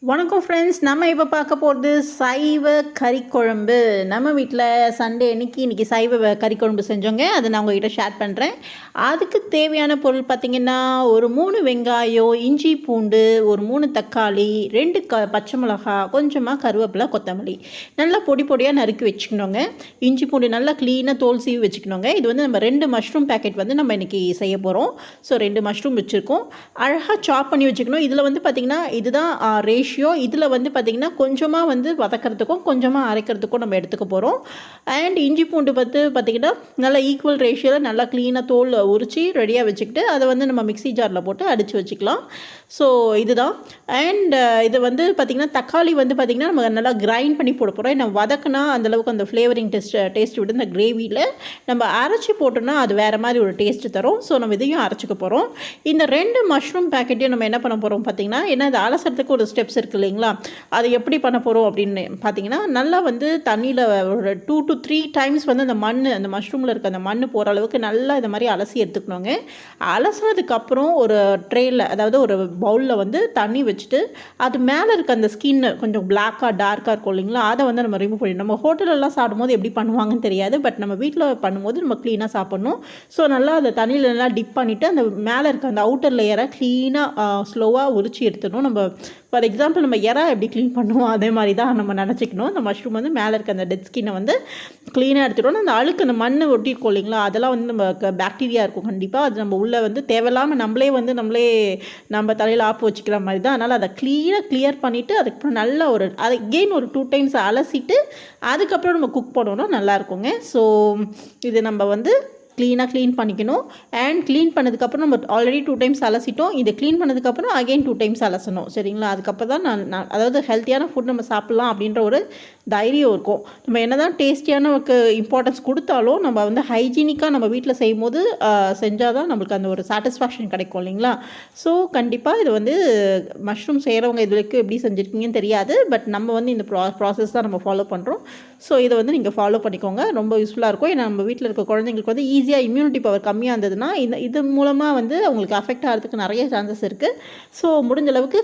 வணக்கம் ஃப்ரெண்ட்ஸ், நம்ம இப்போ பார்க்க போகிறது சைவ கறிக்குழம்பு. நம்ம வீட்டில் சண்டே இன்றைக்கி சைவ கறிக்குழம்பு செஞ்சோங்க. அதை நான் உங்கள்கிட்ட ஷேர் பண்ணுறேன். அதுக்கு தேவையான பொருள் பார்த்திங்கன்னா, ஒரு 3 வெங்காயம், இஞ்சி பூண்டு, ஒரு 3 தக்காளி, 2 பச்சை மிளகா, கொஞ்சமாக கருவேப்பிலை, கொத்தமல்லி நல்லா பொடி பொடியாக நறுக்கி வச்சுக்கணுங்க. இஞ்சி பூண்டு நல்லா க்ளீனாக தோல் சீவி வச்சுக்கணுங்க. இது வந்து நம்ம 2 மஷ்ரூம் பேக்கெட் வந்து நம்ம இன்றைக்கி செய்ய போகிறோம். ஸோ 2 மஷ்ரூம் வச்சுருக்கோம். அழகாக சாப் பண்ணி வச்சுக்கணும். இதில் வந்து பார்த்திங்கன்னா இதுதான் ரேஷியோ. இதில் வந்து பார்த்திங்கன்னா கொஞ்சமாக வந்து வதக்கிறதுக்கும் கொஞ்சமாக அரைக்கிறதுக்கும் நம்ம எடுத்துக்க போகிறோம். அண்ட் இஞ்சி பூண்டு பார்த்திங்கன்னா நல்லா ஈக்குவல் ரேஷியோவில் நல்லா க்ளீனாக தோல் உரித்து ரெடியாக வச்சுக்கிட்டு அதை வந்து நம்ம மிக்ஸி ஜாரில் போட்டு அடித்து வச்சுக்கலாம். ஸோ இதுதான். அண்ட் இது வந்து பார்த்திங்கன்னா தக்காளி வந்து பார்த்திங்கன்னா நம்ம நல்லா கிரைண்ட் பண்ணி போட போகிறோம். நம்ம வதக்குனா அந்தளவுக்கு அந்த ஃப்ளேவரிங் டேஸ்ட் விட்டு இந்த கிரேவியில் நம்ம அரைச்சி போட்டோம்னா அது வேறு மாதிரி ஒரு டேஸ்ட்டு தரும். ஸோ நம்ம இதையும் அரைச்சிக்க போகிறோம். இந்த 2 மஷ்ரூம் பேக்கெட்டையும் நம்ம என்ன பண்ண போகிறோம் பார்த்திங்கன்னா, ஏன்னா அது அலசறதுக்கு ஒரு ஸ்டெப்ஸ் இருக்குது இல்லைங்களா, அது எப்படி பண்ண போகிறோம் அப்படின்னு பார்த்தீங்கன்னா, நல்லா வந்து தண்ணியில் ஒரு 2 to 3 டைம்ஸ் வந்து அந்த மஷ்ரூமில் இருக்க அந்த மண் போகிற அளவுக்கு நல்லா இந்த மாதிரி அலசி எடுத்துக்கணுங்க. அலசினதுக்கப்புறம் ஒரு ட்ரேயில், அதாவது ஒரு பவுலில் வந்து தண்ணி வச்சுட்டு அது மேலே இருக்க அந்த ஸ்கின்னு கொஞ்சம் பிளாக்காக டார்க்காக இருக்கும் இல்லைங்களா, அதை வந்து நம்ம ரிமூவ் பண்ணி, நம்ம ஹோட்டலெல்லாம் சாப்பிடும்போது எப்படி பண்ணுவாங்கன்னு தெரியாது, பட் நம்ம வீட்டில் பண்ணும்போது நம்ம க்ளீனாக சாப்பிட்ணும். ஸோ நல்லா அந்த தண்ணியில் நல்லா டிப் பண்ணிவிட்டு அந்த மேலே இருக்க அந்த அவுட்டர் லேயரை க்ளீனாக ஸ்லோவாக உரிச்சு எடுத்துடணும். நம்ம ஃபார் எக்ஸாம்பிள் நம்ம எறா எப்படி க்ளீன் பண்ணுவோம் அதே மாதிரி தான் நம்ம நினச்சிக்கணும். அந்த மஷ்ரூம் வந்து மேலே இருக்க அந்த டெட் ஸ்கின்னை வந்து க்ளீனாக எடுத்துட்டோம். அந்த அழுக்கு அந்த மண் ஒட்டிருக்கோம் இல்லைங்களா, அதெல்லாம் வந்து நம்ம பாக்டீரியா இருக்கும் கண்டிப்பாக. அது நம்ம உள்ளே வந்து தேவையில்லாமல் நம்மளே நம்ம தலையில் ஆப்பு வச்சுக்கிற மாதிரி தான். அதனால் அதை கிளியர் பண்ணிவிட்டு அதுக்கப்புறம் நல்லா அதை கெயின் ஒரு 2 டைம்ஸ் அலசிட்டு அதுக்கப்புறம் நம்ம குக் பண்ணணும், நல்லாயிருக்குங்க. ஸோ இது நம்ம வந்து க்ளீன் பண்ணிக்கணும். அண்ட் க்ளீன் பண்ணதுக்கப்புறம் நம்ம ஆல்ரெடி 2 டைம்ஸ் அலசிட்டோம். இதை க்ளீன் பண்ணதுக்கப்புறம் அகைன் 2 டைம்ஸ் அலசணும், சரிங்களா. அதுக்கப்புறம் தான் நான் அதாவது ஹெல்த்தியான ஃபுட் நம்ம சாப்பிட்லாம் அப்படின்ற ஒரு தைரியம் இருக்கும். நம்ம என்ன தான் டேஸ்டியானக்கு இம்பார்ட்டன்ஸ் கொடுத்தாலும் நம்ம வந்து ஹைஜீனிக்காக நம்ம வீட்டில் செய்யும்போது செஞ்சால் தான் நம்மளுக்கு அந்த ஒரு சாட்டிஸ்ஃபேக்ஷன் கிடைக்கும் இல்லைங்களா. ஸோ கண்டிப்பாக இது வந்து மஷ்ரூம் செய்கிறவங்க இது வரைக்கும் எப்படி செஞ்சுருக்கீங்கன்னு தெரியாது, பட் நம்ம வந்து இந்த ப்ராசஸ் தான் நம்ம ஃபாலோ பண்ணுறோம். ஸோ இதை வந்து நீங்கள் ஃபாலோ பண்ணிக்கோங்க, ரொம்ப யூஸ்ஃபுல்லாக இருக்கும். ஏன்னா நம்ம வீட்டில் இருக்க குழந்தைங்களுக்கு வந்து ஈஸியாக இம்யூனிட்டி பவர் கம்மியாக இருந்ததுன்னா இது மூலமாக வந்து அவங்களுக்கு அஃபெக்ட் ஆகிறதுக்கு நிறைய சான்சஸ் இருக்குது. ஸோ முடிஞ்ச அளவுக்கு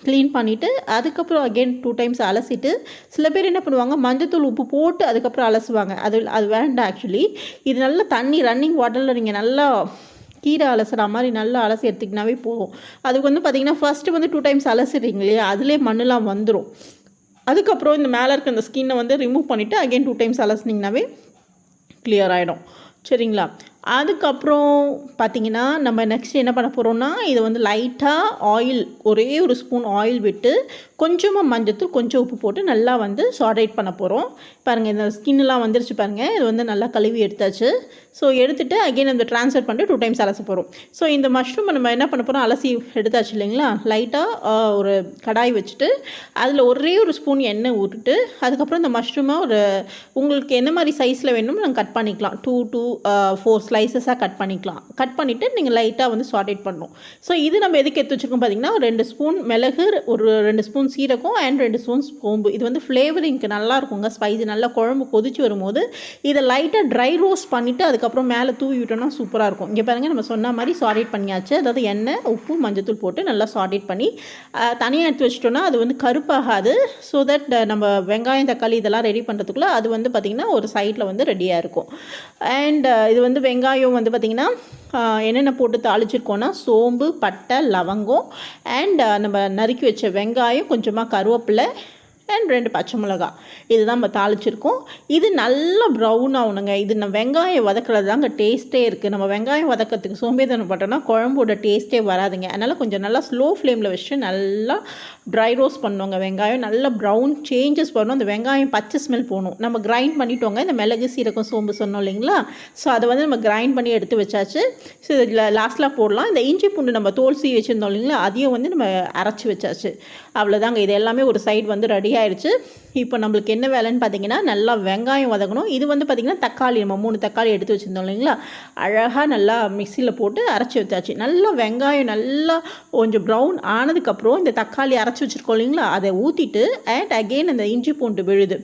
க்ளீன் பண்ணிவிட்டு அதுக்கப்புறம் அகெயின் 2 டைம்ஸ் அலசிட்டு, சில பேர் என்ன பண்ணுவாங்க, மஞ்சத்தூள் உப்பு போட்டு அதுக்கப்புறம் அலசுவாங்க. அது வேண்டாம் ஆக்சுவலி. இது நல்லா தண்ணி ரன்னிங் வாட்டரில் நீங்கள் நல்லா கீரை அலசுகிற மாதிரி நல்லா அலசி எடுத்திங்கனாவே போதும். அதுக்கு வந்து பார்த்திங்கன்னா ஃபஸ்ட்டு வந்து 2 டைம்ஸ் அலசிடுறீங்க இல்லையா, அதிலே மண்ணெலாம் வந்துடும். அதுக்கப்புறம் இந்த மேலே இருக்க இந்த ஸ்கின்னை வந்து ரிமூவ் பண்ணிவிட்டு அகெயின் 2 டைம்ஸ் அலசினிங்கனாவே கிளியர் ஆகிடும், சரிங்களா. அதுக்கப்புறம் பார்த்திங்கன்னா நம்ம நெக்ஸ்ட் என்ன பண்ண போகிறோம்னா, இதை வந்து லைட்டாக ஆயில், ஒரே ஒரு ஸ்பூன் ஆயில் விட்டு கொஞ்சமாக மஞ்சத்தூள் கொஞ்சம் உப்பு போட்டு நல்லா வந்து சாடேட் பண்ண போகிறோம். பாருங்கள், இந்த ஸ்கின்லாம் வந்துருச்சு பாருங்கள். இது வந்து நல்லா கழுவி எடுத்தாச்சு. ஸோ எடுத்துகிட்டு அகெயின் அந்த ட்ரான்ஸ்ஃபர் பண்ணிட்டு 2 டைம்ஸ் அலச போகிறோம். ஸோ இந்த மஷ்ரூம் நம்ம என்ன பண்ண போகிறோம், அலசி எடுத்தாச்சு இல்லைங்களா. லைட்டாக ஒரு கடாய் வச்சுட்டு அதில் ஒரே ஒரு ஸ்பூன் எண்ணெய் ஊற்றிட்டு அதுக்கப்புறம் இந்த மஷ்ரூமை உங்களுக்கு என்ன மாதிரி சைஸில் வேணுமோ நாங்கள் கட் பண்ணிக்கலாம். 2 to 4 ஸ்லைசஸாக கட் பண்ணிக்கலாம். கட் பண்ணிவிட்டு நீங்கள் லைட்டாக வந்து சாட்டேட் பண்ணணும். ஸோ இது நம்ம எதுக்கு எடுத்து வச்சுருக்கோம் பார்த்திங்கன்னா, 2 ஸ்பூன் மிளகு, ஒரு 2 ஸ்பூன் சீரகம் அண்ட் 2 ஸ்பூன் சோம்பு. இது வந்து ஃப்ளேவரிங்க்கு நல்லா இருக்குங்க, ஸ்பைசி. நல்லா குழம்பு கொதிச்சு வரும்போது இதை லைட்டாக ட்ரை ரோஸ்ட் பண்ணிவிட்டு அதுக்கப்புறம் மேலே தூவி விட்டோம்னா சூப்பராக இருக்கும். இங்கே பாருங்கள், நம்ம சொன்ன மாதிரி சாட்டேட் பண்ணியாச்சு. அதாவது எண்ணெய், உப்பு, மஞ்சத்தூள் போட்டு நல்லா சாட்டேட் பண்ணி தனியாக எடுத்து வச்சிட்டோன்னா அது வந்து கருப்பாகாது. ஸோ தட் நம்ம வெங்காயம், தக்காளி இதெல்லாம் ரெடி பண்ணுறதுக்குள்ளே அது வந்து பார்த்திங்கன்னா ஒரு சைடில் வந்து ரெடியாக இருக்கும். அண்ட் இது வந்து வெங்காயம் வந்து பார்த்திங்கன்னா என்னென்ன போட்டு தாளிச்சிருக்கோன்னா, சோம்பு, பட்டை, லவங்கம் அண்ட் நம்ம நறுக்கி வச்ச வெங்காயம், கொஞ்சமாக கருவேப்பிலை அண்ட் 2 பச்சை மிளகா, இதுதான் நம்ம தாளிச்சிருக்கோம். இது நல்லா ப்ரௌன் ஆகணுங்க. இது நம்ம வெங்காயம் வதக்கிறது தாங்க டேஸ்ட்டே இருக்குது. நம்ம வெங்காயம் வதக்கிறதுக்கு சோம்பேறித்தனம் பட்டோம்னா குழம்போட டேஸ்ட்டே வராதுங்க. அதனால் கொஞ்சம் நல்லா ஸ்லோ ஃப்ளேமில் வச்சுட்டு நல்லா ட்ரை ரோஸ்ட் பண்ணுவோங்க. வெங்காயம் நல்லா ப்ரௌன் சேஞ்சஸ் பண்ணணும். அந்த வெங்காயம் பச்சை ஸ்மெல் போகணும். நம்ம கிரைண்ட் பண்ணிட்டோங்க, இந்த மிளகு, சீரகம், சோம்பு சொன்னோம் இல்லைங்களா. ஸோ அதை வந்து நம்ம கிரைண்ட் பண்ணி எடுத்து வச்சாச்சு. ஸோ இதில் லாஸ்ட்டில் போடலாம். இந்த இஞ்சி பூண்டு நம்ம தோல் சீவி வச்சுருந்தோம் இல்லைங்களா, அதையும் வந்து நம்ம அரைச்சி வச்சாச்சு. அவ்வளோதாங்க. இது எல்லாமே ஒரு சைடு வந்து ரெடி ஆயிடுச்சு. இப்போ நம்மளுக்கு என்ன வேலைன்னு பார்த்தீங்கன்னா, நல்லா வெங்காயம் வதக்கணும். இது வந்து பார்த்திங்கன்னா தக்காளி, நம்ம 3 தக்காளி எடுத்து வச்சுருந்தோம் இல்லைங்களா, அழகாக நல்லா மிக்சியில் போட்டு அரைச்சி வச்சாச்சு. நல்லா வெங்காயம் நல்லா கொஞ்சம் ப்ரௌன் ஆனதுக்கப்புறம் இந்த தக்காளி அரைச்சி வச்சுருக்கோம் இல்லைங்களா, அதை ஊற்றிட்டு அண்ட் அகெயின் அந்த இஞ்சி பூண்டு விழுது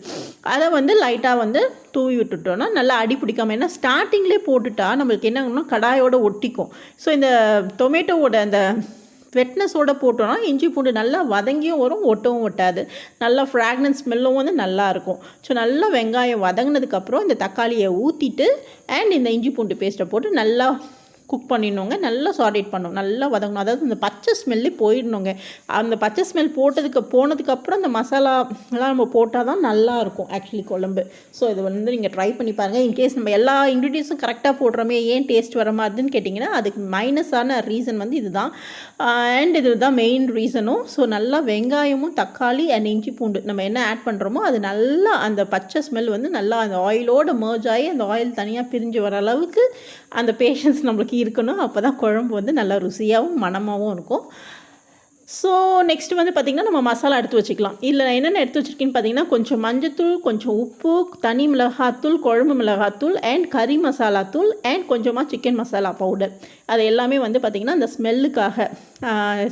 அதை வந்து லைட்டாக வந்து தூவி விட்டுட்டோன்னா நல்லா அடி பிடிக்காமல். ஏன்னா ஸ்டார்டிங்லேயே போட்டுட்டா நம்மளுக்கு என்ன ஆகும்னா கடாயோட ஒட்டிக்கும். ஸோ இந்த டொமேட்டோவோட அந்த வெட்னஸோடு போட்டோன்னா இஞ்சி பூண்டு நல்லா வதங்கியும் வரும், ஒட்டவும் ஒட்டாது, நல்லா ஃப்ராக்னன்ஸ் ஸ்மெல்லும் வந்து நல்லாயிருக்கும். ஸோ நல்லா வெங்காயம் வதங்கினதுக்கப்புறம் இந்த தக்காளியை ஊற்றிட்டு அண்ட் இந்த இஞ்சி பூண்டு பேஸ்ட்டை போட்டு நல்லா குக் பண்ணிடணுங்க. நல்லா சார்டேட் பண்ணணும், நல்லா வதங்கணும். அதாவது இந்த பச்சை ஸ்மெல்லே போயிடணுங்க. அந்த பச்சை ஸ்மெல் போனதுக்கப்புறம் இந்த மசாலாலாம் நம்ம போட்டால் தான் நல்லாயிருக்கும் ஆக்சுவலி குழம்பு. ஸோ இது வந்து நீங்கள் ட்ரை பண்ணி பாருங்கள். இன்கேஸ் நம்ம எல்லா இன்க்ரீடியன்ஸும் கரெக்டாக போடுறோமே ஏன் டேஸ்ட் வர மாதிரின்னு கேட்டிங்கன்னா அதுக்கு மைனஸான ரீசன் வந்து இதுதான். அண்ட் இது தான் மெயின் ரீசனும். ஸோ நல்லா வெங்காயமும் தக்காளி அண்ட் இஞ்சி பூண்டு நம்ம என்ன ஆட் பண்ணுறோமோ அது நல்லா அந்த பச்சை ஸ்மெல் வந்து நல்லா அந்த ஆயிலோடு மர்ஜ் ஆகி அந்த ஆயில் தனியாக பிரிஞ்சு வர அளவுக்கு அந்த பேஷன்ஸ் நம்மளுக்கு இருக்கணும். அப்போ தான் குழம்பு வந்து நல்லா ருசியாகவும் மணமாகவும் இருக்கும். ஸோ நெக்ஸ்ட்டு வந்து பார்த்திங்கன்னா நம்ம மசாலா எடுத்து வச்சுக்கலாம். இல்லை என்னென்ன எடுத்து வச்சுருக்கேன்னு பார்த்தீங்கன்னா கொஞ்சம் மஞ்சத்தூள், கொஞ்சம் உப்பு, தனி மிளகாத்தூள், குழம்பு மிளகாத்தூள் அண்ட் கறி மசாலா தூள் அண்ட் கொஞ்சமாக சிக்கன் மசாலா பவுடர். அது எல்லாமே வந்து பார்த்திங்கன்னா அந்த ஸ்மெல்லுக்காக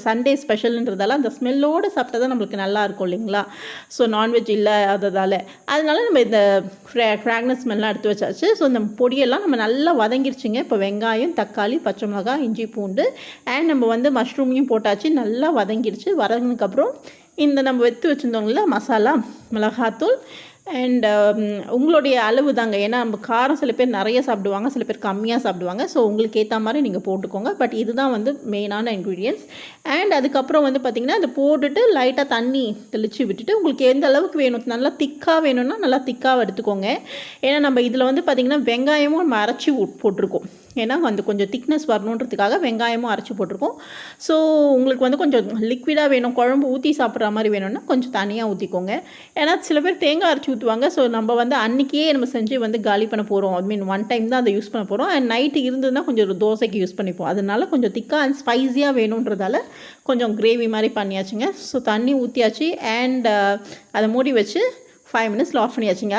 சண்டே ஸ்பெஷல்ன்றதால அந்த ஸ்மெல்லோடு சாப்பிட்டா தான் நம்மளுக்கு நல்லாயிருக்கும் இல்லைங்களா. ஸோ நான்வெஜ் இல்லை அதனால நம்ம இந்த ஃப்ராக்னஸ் ஸ்மெல்லாம் எடுத்து வச்சாச்சு. ஸோ இந்த பொடியெல்லாம் நம்ம நல்லா வதங்கிருச்சுங்க. இப்போ வெங்காயம், தக்காளி, பச்சை மிளகாய், இஞ்சி பூண்டு அண்ட் நம்ம வந்து மஷ்ரூமையும் போட்டாச்சு. நல்லா வதங்கிடுச்சு. வதங்கினதுக்கப்புறம் இந்த நம்ம எடுத்து வச்சுருந்தோங்கள மசாலா, மிளகாத்தூள் அண்ட் உங்களுடைய அளவு தாங்க. ஏன்னா நம்ம காரம் சில பேர் நிறைய சாப்பிடுவாங்க, சில பேர் கம்மியாக சாப்பிடுவாங்க. ஸோ உங்களுக்கு ஏற்ற மாதிரி நீங்கள் போட்டுக்கோங்க. பட் இதுதான் வந்து மெயினான இன்க்ரீடியன்ட்ஸ். அண்ட் அதுக்கப்புறம் வந்து பார்த்திங்கன்னா அதை போட்டுட்டு லைட்டாக தண்ணி தெளித்து விட்டுட்டு உங்களுக்கு எந்த அளவுக்கு வேணும், நல்லா திக்காக வேணும்னா நல்லா திக்காக எடுத்துக்கோங்க. ஏன்னா நம்ம இதில் வந்து பார்த்திங்கன்னா வெங்காயமும் நம்ம அரைச்சி போட்டிருக்கோம். ஏன்னா வந்து கொஞ்சம் திக்னஸ் வரணுன்றதுக்காக வெங்காயமும் அரைச்சி போட்டிருக்கோம். ஸோ உங்களுக்கு வந்து கொஞ்சம் லிக்விடாக வேணும், குழம்பு ஊற்றி சாப்பிட்ற மாதிரி வேணும்னா கொஞ்சம் தனியாக ஊற்றிக்கோங்க. ஏன்னா சில பேர் தேங்காய் அரைச்சி ஊற்றுவாங்க. ஸோ நம்ம வந்து அன்றைக்கியே நம்ம செஞ்சு வந்து காலி பண்ண போகிறோம். ஐ மீன் ஒன் டைம் தான் அதை யூஸ் பண்ண போகிறோம். அண்ட் நைட்டு இருந்ததுன்னா கொஞ்சம் தோசைக்கு யூஸ் பண்ணிப்போம். அதனால கொஞ்சம் திக்காக அண்ட் ஸ்பைஸியாக வேணுன்றதால கொஞ்சம் கிரேவி மாதிரி பண்ணியாச்சுங்க. ஸோ தண்ணி ஊற்றியாச்சு அண்ட் அதை மூடி வச்சு 5 மினிட்ஸில் ஆஃப் பண்ணியாச்சுங்க.